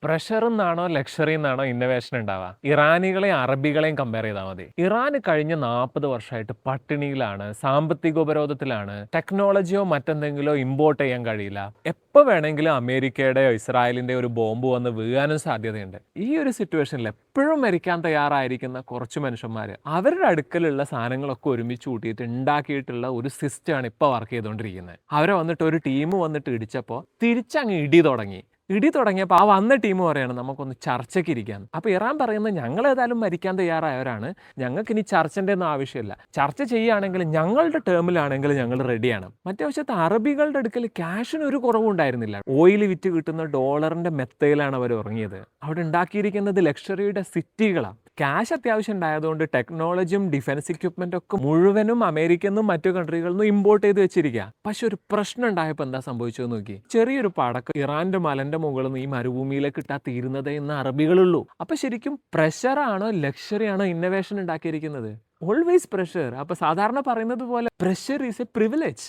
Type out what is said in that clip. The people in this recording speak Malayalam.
പ്രഷർ എന്നാണോ ലക്ഷറി എന്നാണോ ഇന്നോവേഷൻ ഉണ്ടാവുക? ഇറാനികളെയും അറബികളെയും കമ്പയർ ചെയ്താൽ മതി. ഇറാൻ കഴിഞ്ഞ 40 വർഷമായിട്ട് പട്ടിണിയിലാണ്, സാമ്പത്തിക ഉപരോധത്തിലാണ്, ടെക്നോളജിയോ മറ്റെന്തെങ്കിലോ ഇമ്പോർട്ട് ചെയ്യാൻ കഴിയില്ല. എപ്പോൾ വേണമെങ്കിലും അമേരിക്കയുടെയോ ഇസ്രായേലിൻ്റെയോ ഒരു ബോംബ് വന്ന് വീഴാനും സാധ്യതയുണ്ട്. ഈ ഒരു സിറ്റുവേഷനിൽ എപ്പോഴും മരിക്കാൻ തയ്യാറായിരിക്കുന്ന കുറച്ച് മനുഷ്യന്മാർ അവരുടെ അടുക്കലുള്ള സാധനങ്ങളൊക്കെ ഒരുമിച്ച് കൂട്ടിയിട്ട് ഉണ്ടാക്കിയിട്ടുള്ള ഒരു സിസ്റ്റമാണ് ഇപ്പോൾ വർക്ക് ചെയ്തുകൊണ്ടിരിക്കുന്നത്. അവരെ വന്നിട്ട് ഒരു ടീം വന്നിട്ട് ഇടിച്ചപ്പോൾ തിരിച്ചങ്ങ് ഇടി തുടങ്ങിയപ്പോൾ ആ വന്ന ടീം പറയാണ് നമുക്കൊന്ന് ചർച്ചയ്ക്ക് ഇരിക്കാൻ. അപ്പോൾ ഇറാൻ പറയുന്നത് ഞങ്ങൾ ഏതായാലും മരിക്കാൻ തയ്യാറായവരാണ്, ഞങ്ങൾക്ക് ഇനി ചർച്ചൻ്റെ ഒന്നും ആവശ്യമില്ല, ചർച്ച ചെയ്യുകയാണെങ്കിൽ ഞങ്ങളുടെ ടേമിലാണെങ്കിൽ ഞങ്ങൾ റെഡിയാണ്. മറ്റേ വശത്ത് അറബികളുടെ അടുക്കൽ ക്യാഷിന് ഒരു കുറവും ഉണ്ടായിരുന്നില്ല. ഓയിൽ വിറ്റ് കിട്ടുന്ന ഡോളറിന്റെ മെത്തയിലാണ് അവർ ഉറങ്ങിയത്. അവിടെ ഉണ്ടാക്കിയിരിക്കുന്നത് ലക്ഷറിയുടെ സിറ്റികളാണ്. ക്യാഷ് അത്യാവശ്യം ഉണ്ടായതുകൊണ്ട് ടെക്നോളജിയും ഡിഫൻസ് ഇക്വിപ്മെന്റ് ഒക്കെ മുഴുവനും അമേരിക്കയിൽ നിന്നും മറ്റു കൺട്രികളിൽ നിന്നും ഇമ്പോർട്ട് ചെയ്ത് വെച്ചിരിക്കുക. പക്ഷെ ഒരു പ്രശ്നം ഉണ്ടായപ്പോൾ എന്താ സംഭവിച്ചത് നോക്കി. ചെറിയൊരു പടക്കം ഇറാന്റെ മലന്റെ മുകളിൽ നിന്ന് ഈ മരുഭൂമിയിലേക്ക് ഇട്ടാ തീരുന്നതേ എന്ന് അറബികളുള്ളൂ. അപ്പൊ ശരിക്കും പ്രഷറാണോ ലക്ഷറി ആണോ ഇന്നോവേഷൻ ഉണ്ടാക്കിയിരിക്കുന്നത്? Always pressure. അപ്പൊ സാധാരണ പറയുന്നത് പോലെ പ്രഷർ ഈസ് എ പ്രിവിലേജ്.